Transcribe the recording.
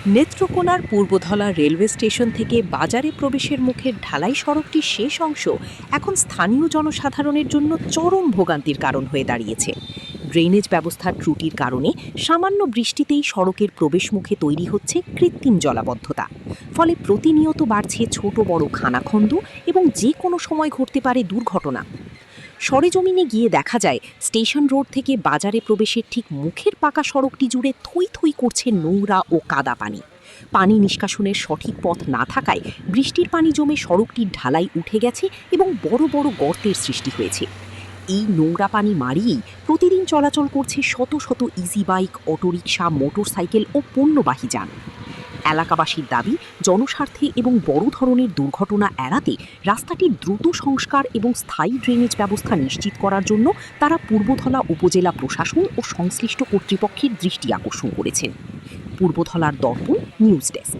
নেত্রকোনার পূর্বধলা railway station থেকে বাজারে প্রবেশের মুখের ঢালাই সড়কটির শেষ অংশ এখন স্থানীয় জনসাধারণের জন্য চরম ভোগান্তির কারণ হয়ে দাঁড়িয়েছে। ড্রেনেজ ব্যবস্থার ত্রুটির কারণে সামান্য বৃষ্টিতেই সড়কের প্রবেশমুখে তৈরি হচ্ছে কৃত্রিম জলাবদ্ধতা। ফলে প্রতিনিয়ত বাড়ছে ছোট বড় খানাখন্দ এবং যে কোনো সময় ঘটতে পারে দুর্ঘটনা। সরেজমিনে গিয়ে দেখা যায় স্টেশন রোড থেকে বাজারে প্রবেশের ঠিক মুখের পাকা সড়কটি জুড়ে থই থই করছে নোংরা ও কাদা পানি। পানি নিষ্কাশনের সঠিক পথ না থাকায় বৃষ্টির পানি জমে সড়কটির ঢালাই উঠে গেছে এবং বড় বড় গর্তের সৃষ্টি হয়েছে। এই নোংরা পানি মারিয়েই প্রতিদিন চলাচল করছে শত শত ইজি বাইক, অটোরিকশা, মোটরসাইকেল ও পণ্যবাহী যান। এলাকাবাসীর দাবি, জনস্বার্থে এবং বড় ধরনের দুর্ঘটনা এড়াতে রাস্তাটির দ্রুত সংস্কার এবং স্থায়ী ড্রেনেজ ব্যবস্থা নিশ্চিত করার জন্য তারা পূর্বধলা উপজেলা প্রশাসন ও সংশ্লিষ্ট কর্তৃপক্ষের দৃষ্টি আকর্ষণ করেছেন। পূর্বধলার দর্পণ নিউজ ডেস্ক।